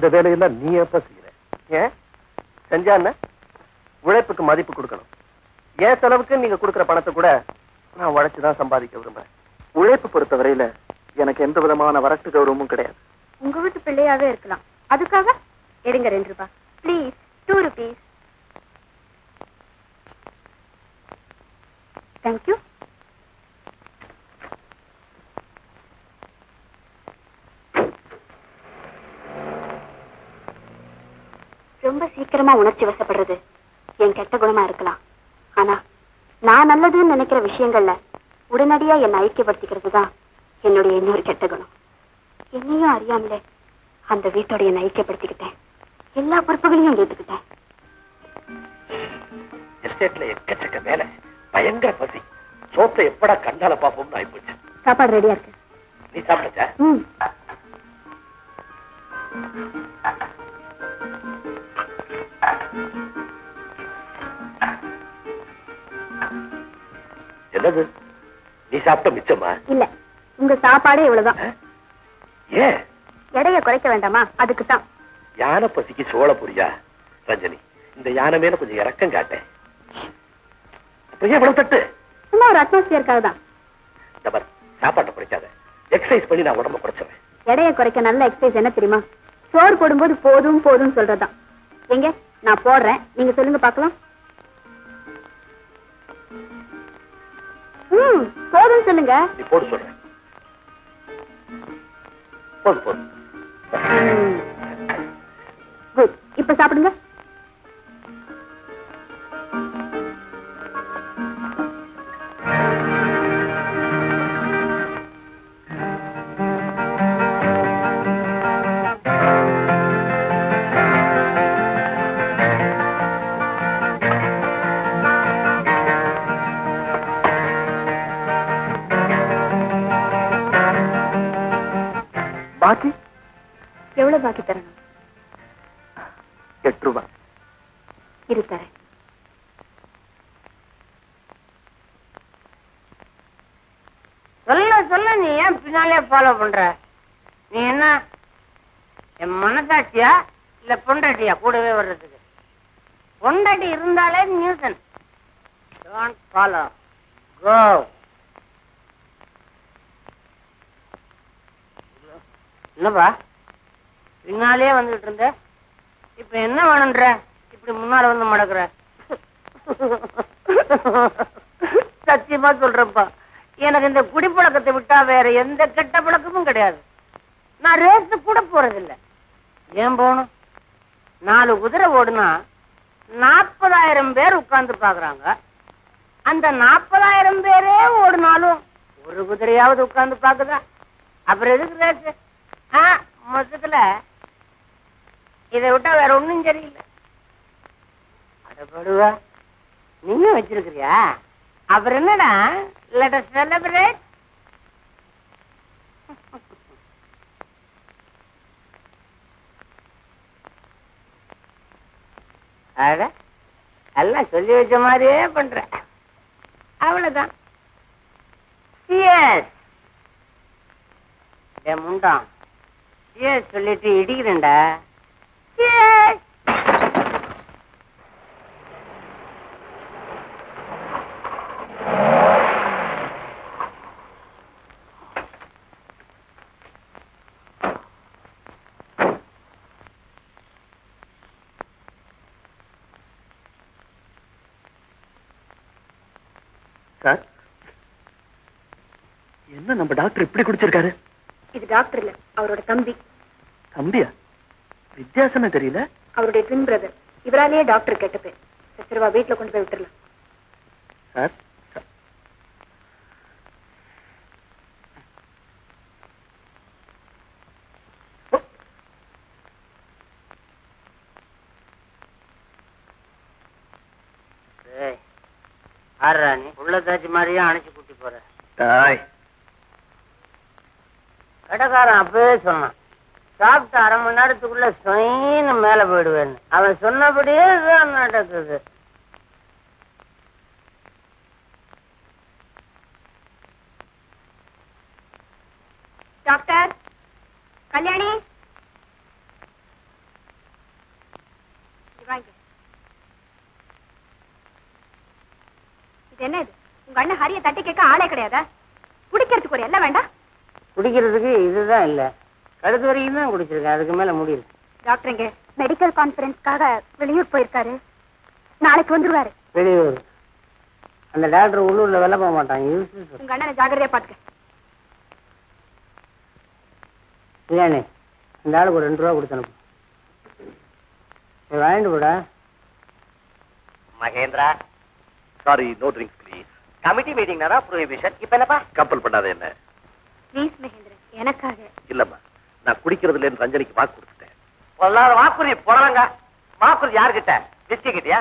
இந்த வேலையெல்லாம் நீ எப்ப செய்யற? ஏன் செஞ்சான்னு உழைப்புக்கு மதிப்பு கொடுக்கணும். ஏன் செலவுக்கு நீங்க கொடுக்கிற பணத்தை கூட நான் உழைச்சுதான் சம்பாதிக்க விரும்புறேன். உழைப்பு பொறுத்தவரையில எனக்கு எந்த விதமான வரட்டு கௌரவமும் கிடையாது. உங்க வீட்டு பிள்ளையாவே இருக்கலாம். அதுக்காக எடுங்க 2 ரூபாய் ப்ளீஸ். 2 rupees. தேங்க்யூ. ரொம்ப சீக்கிரமா உணர்ச்சி வசப்படுறது என் கெட்ட குணமா இருக்கலாம். ஆனா நான் நல்லதுன்னு நினைக்கிற விஷயங்கள்ல உடனடியா என்னை ஐக்கியப்படுத்திக்கிறது தான் என்னுடைய இன்னொரு கெட்ட குணம். என்னையும் அறியாமலே அந்த வீட்டோட என்னை ஐக்கியப்படுத்திக்கிட்டேன். எல்லா பொறுப்புகளையும் ஏற்றுக்கிட்டேன். எஸ்டேட்ல எக்கச்சக்க வேலை, பயங்கர பசி, சோத்தை எப்படா கண்டால பாப்போம்னு ஆயிப்போச்சு. சாப்பாடு ரெடியா இருக்கு. நீ சாப்பிட்டா? என்னது நீ சாப்பிட்ட மிச்சமா? இல்ல, உங்க சாப்பாடே இவ்வளவுதான். ஏன் எடைய குறைக்க வேண்டாமா? அதுக்குத்தான். யானை பசிக்கு சோழ புரியா? ரஞ்சனி, இந்த யானை மேல கொஞ்சம் இறக்கம் காட்டேன். தட்டு சும்மா ஒரு அட்மாஸ்பியருக்காக தான். சாப்பாட்டை குறைக்காத, எக்ஸசைஸ் பண்ணி நான் உடம்ப குறைச்சேன். எடைய குறைக்க நல்ல எக்ஸசைஸ் என்ன தெரியுமா? சோறு போடும்போது போதும் போதும் சொல்றதுதான். எங்க நான் போடுறேன், நீங்க சொல்லுங்க பாக்கலாம். போதும் சொல்லுங்க. நீ போடு சொல்றேன். போது போது. குட். இப்ப சாப்பிடுங்க. பாக்கி எவ்வளவு பாக்கி தரணும்? 8 ரூபாய். இரு தரேன். சொல்ல சொல்ல நீ ஏன் பின்னாலே ஃபாலோ பண்ற? நீ என்ன என் மனசாட்சியா இல்ல பொண்டாட்டியா கூடவே வர்றதுக்கு? பொண்டாட்டி இருந்தாலே நியூசன். டோன்ட் ஃபாலோ, கோ. என்னப்பா பின்னாலே வந்துட்டு இருந்த, இப்ப என்ன வேணும்ன்ற? இப்படி முன்னால வந்து மடக்குற? சத்தியமா சொல்றப்பா, எனக்கு இந்த குடிப்பழக்கத்தை விட்டா வேற எந்த கெட்ட பழக்கமும் கிடையாது. நான் ரேஸ் கூட போறதில்லை. ஏன் போகணும்? 4 குதிரை ஓடுனா 40,000 பேர் உட்கார்ந்து பாக்குறாங்க. அந்த 40,000 பேரே ஓடுனாலும் ஒரு குதிரையாவது உட்கார்ந்து பாக்குதா? அப்புறம் எதுக்கு ரேஸ்? மொத்தத்துல இதை விட்டா வேற ஒண்ணும் சரியில்லை. அடப்படுவா, நீயும் வச்சிருக்கிறியா? அப்புறம் என்னடா, லெட் அஸ் செலிப்ரேட். அட எல்லாம் சொல்லி வச்ச மாதிரியே பண்ற. அவ்வளவுதான். முண்டான் சொல்லிட்டு இடிக்கிறேன்டா. சார், என்ன நம்ம டாக்டர் இப்படி குடிச்சிருக்காரு? இது டாக்டர் இல்ல, அவரோட தம்பி. தம்பியா? வித்தியாசமே தெரியல. அவருடைய ட்வின் பிரதர். இவராலேயே டாக்டர் கேட்ட பேர். சச்சரவா வீட்டுல கொண்டு போய் விட்டுறலாம். சார், நீ உள்ள தாச்சி மாதிரியே அணைச்சு கூட்டி போற. கடைக்காரன் அப்பவே சொன்னான், சாப்பிட்டு 1/2 மணி நேரத்துக்குள்ள சொயின்னு மேல போயிடுவேன்னு. அவன் சொன்னபடியே தான் நடக்குது. டாக்டர், கல்யாணி, இது என்ன இது? உங்க அண்ணன் ஹரிய தட்டி கேட்க ஆளே கிடையாதா? குடிக்கிறதுக்கு ஒரு எல்லாம் வேண்டாம்? குடிக்கிறதுக்கு இதுதான் இல்ல, கழுத்து வரைக்கும் தான் குடிச்சிருக்கேன், அதுக்கு மேல முடியல. டாக்டர் இங்க மெடிக்கல் கான்ஃபரன்ஸ்க்காக வெளியூர் போயிருக்காரு, நாளைக்கு வந்துருவாரு. வெளியூர்? அந்த டாக்டர் உள்ளூர்ல வேலை போக மாட்டாங்க. உங்க அண்ணனை ஜாக்கிரதையா பாத்துக்க. இல்லையானே, இந்த ஆளுக்கு ஒரு 2 ரூபா கொடுத்து அனுப்பு. வாங்கிட்டு போடா. Mahendra, sorry, no drinks please. Committee மீட்டிங்னா ப்ரோஹிபிஷன். இப்ப என்னப்பா? கம்பல் பண்ணாத என்ன. ப்ளீஸ் மகேந்திரன், எனக்காக. இல்லம்மா, நான் குடிக்கிறதுல ரஞ்சனிக்கு வாக்கு கொடுத்துட்டேன். பொல்லாத வாக்குறுதி போடலாங்க. வாக்குறுதி யாருக்கிட்ட? விஸ்கி கிட்டயா?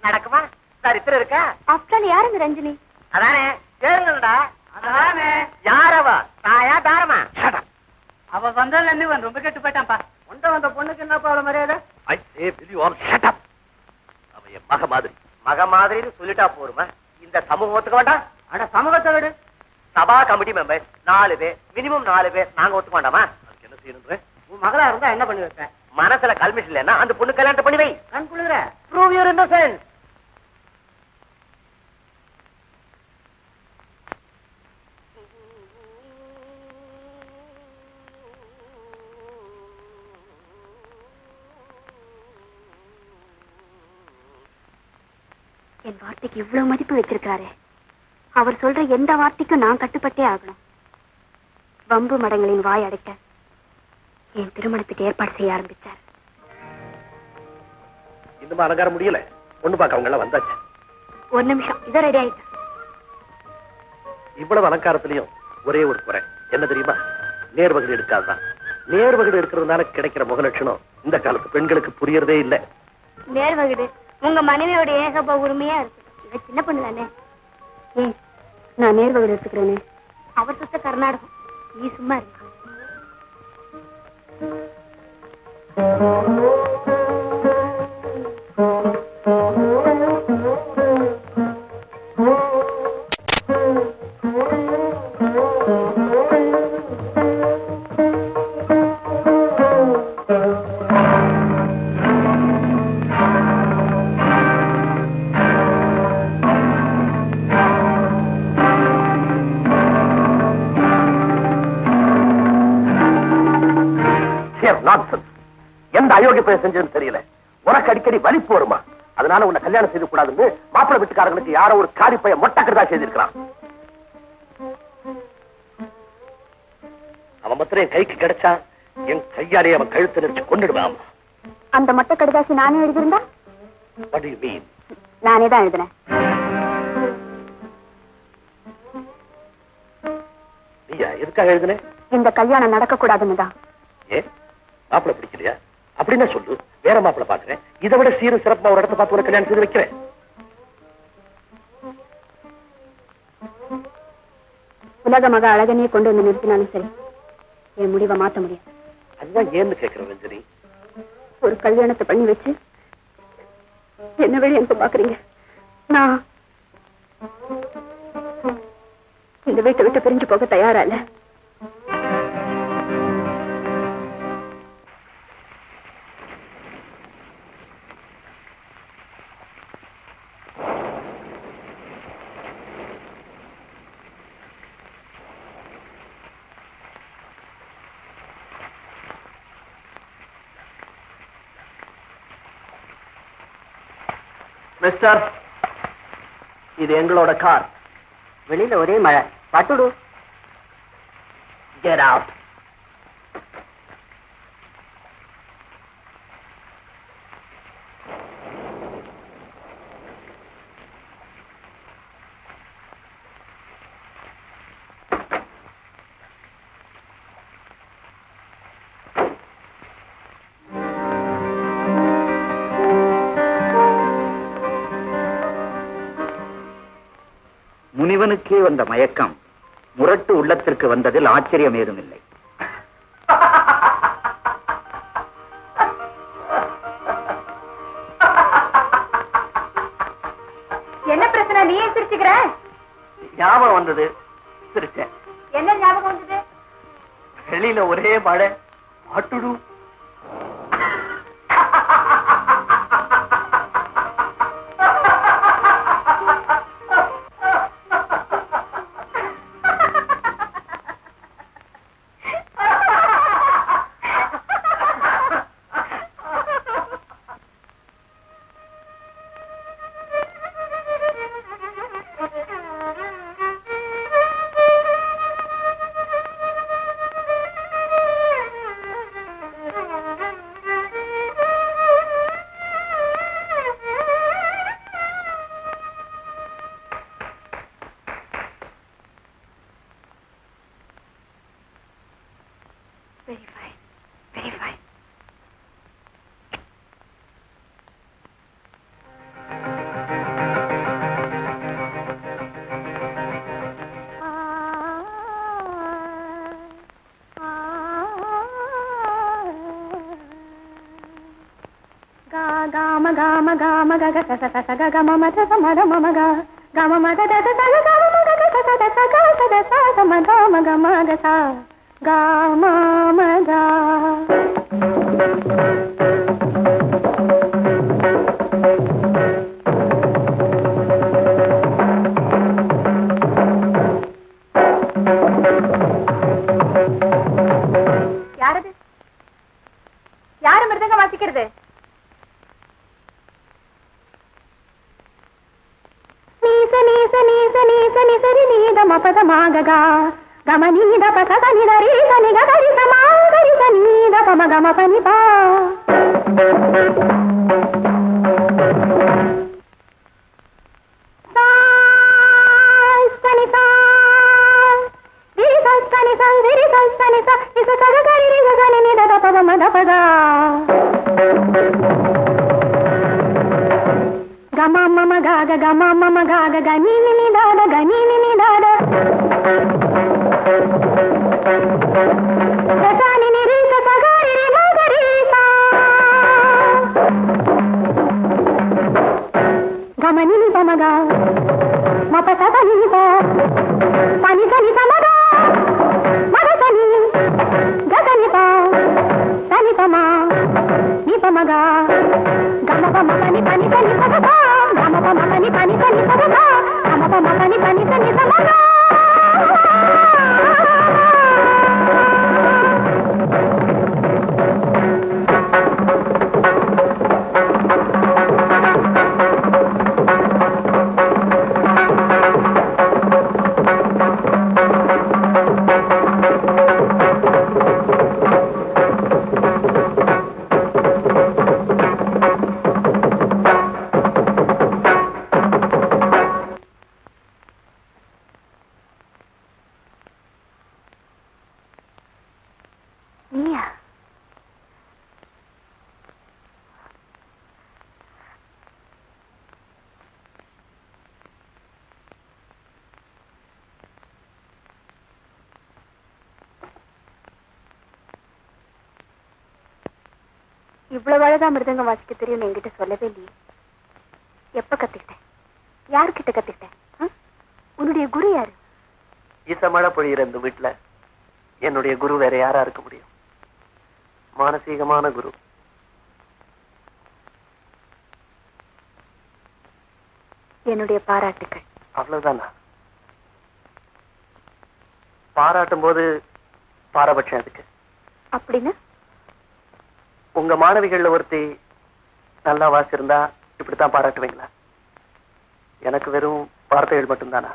நடக்குமா? சரித்திரம் இருக்கா? அப்புறம் யாருங்க ரஞ்சினி? அதானே கேளுங்கடா. அதானே யாரவா? தாயா தாரமா? அவ வந்தா ரொம்ப கெட்டு போயிட்டான்ப்பா. வந்த பொண்ணுக்கு என்னப்பா அவ்வளவு மரியாதை? ஐ சே will you all shut up. அவ என் மக மாதிரின்னு சொல்லிட்டா போருமா? இந்த சமூகத்துக்கு வேண்டாம். அட சமூகத்தை விடு. சபா கமிட்டி மெம்பர்ஸ் 4 பேர், மினிமம் 4 பேர் நாங்க ஒத்துக்க வேண்டாமா? அதுக்கு என்ன செய்யணும்ன்ற? உன் மகளா இருந்தா என்ன பண்ணி வைப்ப? மனசுல கல்மிஷம் இல்லைன்னா அந்த பொண்ணு கல்யாணத்தை பண்ணி வை. கண் குளிர ப்ரூவ் யுவர் இன்னோசன்ஸ். என் வார்த்தைக்கு இவ்வளவு மதிப்பு வச்சிருக்காரு. அவர் சொல்ற எந்த வார்த்தைக்கும் நான் கட்டுப்பட்டே ஆகணும். வம்பு மடங்களின் வாய் அடைக்க என் திருமணத்துக்கு ஏற்பாடு செய்ய ஆரம்பிச்சார். இன்னும் அலங்கார முடியல. பொண்ணு பார்க்க அவங்க எல்லாம் வந்தாச்சு. ஒரு நிமிஷம், இதோ ரெடி ஆயிட்டேன். இவ்வளவு அலங்காரத்திலையும் ஒரே ஒரு குறை என்ன தெரியுமா? நேர்வகடு எடுக்காதுதான். நேர்வகடு எடுக்கிறதுனால கிடைக்கிற முகலட்சணம் இந்த காலத்து பெண்களுக்கு புரியறதே இல்லை. நேர்வகடு உங்க மனைவியோட ஏகப்ப உரிமையா இருக்கு. இவ சின்ன பொண்ணு தானே. ஏன் நான் நேர்வகடு எடுத்துக்கிறேன்னு? அவர் சுத்த கர்நாடகம், நீ சும்மா இருக்க. எந்த அயோக்கிய போய் செஞ்சதுன்னு தெரியல. உனக்கு அடிக்கடி வலிப்பு வருமா? அதனால உன்னை கல்யாணம் செய்து கூடாதுன்னு மாப்பிள்ளை வீட்டுக்காரங்களுக்கு யாரோ ஒரு காரி பைய மொட்டக்கிறதா செய்திருக்கிறான். அவன் மாத்திரம் என் கைக்கு கிடைச்சா என் கையாலே அவன் கழுத்து நெரிச்சு கொண்டுடுவான். அந்த மொட்டை கடிதாசி நானே எழுதியிருந்தா? What do you mean? நானே தான் எழுதினேன். நீயா எதுக்காக எழுதுன? இந்த கல்யாணம் நடக்க கூடாதுன்னு தான். ஏன் மாப்பிள்ளை பிடிக்கலையா? அப்படின்னா சொல்லு, வேற மாப்பிள்ளை பாக்குறேன். இதை விட சீரும் சிறப்பா ஒரு இடத்தை பார்த்து ஒரு கல்யாணம் செய்து வைக்கிறேன். உலக மக அழகனையே கொண்டு வந்து நிறுத்தினாலும் சரி, என் முடிவை மாற்ற முடியாது. அதுதான் ஏன்னு கேட்கிறேன் ரஞ்சனி. ஒரு கல்யாணத்தை பண்ணி வச்சு என்ன வழி எனக்கு பாக்குறீங்க? நான் இந்த வீட்டை விட்டு பிரிஞ்சு போக தயாரா இல்ல. மிஸ்டர், இது எங்களோட கார். வெளியில ஒரே மழை, பட்டுடு. Get out. முனிவனுக்கே வந்த மயக்கம் முரட்டு உள்ளத்திற்கு வந்ததில் ஆச்சரியம் ஏதுமில்லை. என்ன பிரச்சனை? நீ ஏன் சிரிச்சுக்கிற? ஞாபகம் வந்தது, சிரிச்சேன். என்ன ஞாபகம் வந்தது? வெளியில ஒரே மழை, பட்டுடு. gama gama ga ga sa sa sa ga ga ma da sa ma da ma ga gama ma da da sa ga ga ma ga ga sa da sa ga sa da sa sa ma da ma ga ma da sa ga ma ma da. யாரது? யாரு மிருதங்க வாசிக்கிறது? நீச நீச நீச நீச நிசரி நீத மபத மாககா கம நீத பசத நிதரி சனி கரி சமாகரி சனீத பம கம பனி பா. Gama mama gaga gama mama gaga gani ni dada gani ni dada dasani ni ri sa gari ri magari sa gama ni mama ga mapa sa ni sa pani sa ni sa maga maga sa ni gaga ni sa sani sa ma ni sa maga gama pama pani pani sa ni sa ga gama pama pani pani sa ni sa ga gama pama pani pani sa ni sa maga. இவ்வளவு அழகா மிருதங்கம் வாசிக்க தெரியும் என்கிட்ட சொல்லவே இல்லையே. எப்ப கத்துக்கிட்டேன்? யாருக்கிட்ட கத்துக்கிட்டேன்? உன்னுடைய குரு யாரு? ஈசமழை பொழியிற இந்த வீட்டுல என்னுடைய குரு வேற யாரா இருக்க முடியும்? மானசீகமான குரு. என்னுடைய பாராட்டுக்கள். அவ்வளவுதானா? பாராட்டும் போது பாரபட்சம் எதுக்கு? அப்படின்னு உங்க மாணவிகள்ல ஒருத்தி நல்லா வாசிருந்தா இப்படித்தான் பாராட்டுவீங்களா? எனக்கு வெறும் வார்த்தைகள் மட்டும்தானா?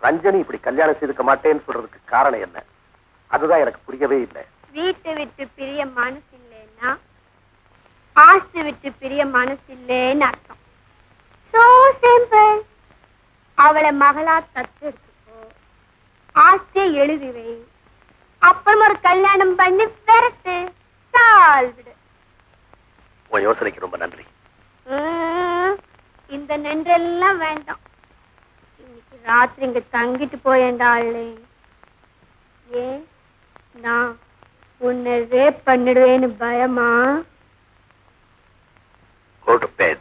ரஞ்சனி இப்படி கல்யாணம் செய்துக்க மாட்டேன்னு சொல்றதுக்கு காரணம் என்ன? அதுதான் எனக்கு புரியவே இல்லை. வீட்டை விட்டு பிரிய மனசு இல்லைன்னா ஆஸ்தி விட்டு பிரிய மனசு இல்லைன்னு அர்த்தம். So simple. அவளை மகளா தத்தெடுத்துக்கோ, ஆஸ்தியை எழுதி வை, அப்புறம் ஒரு கல்யாணம் பண்ணி பெறட்டு. சால்விடு. உன் யோசனைக்கு ரொம்ப நன்றி. இந்த நன்றெல்லாம் வேண்டாம். இன்னைக்கு ராத்திரி இங்க தங்கிட்டு போயேண்டாளே. ஏன் நான் உன்னை ரேப் பண்ணிடுவேன்னு பயமா? Go to bed.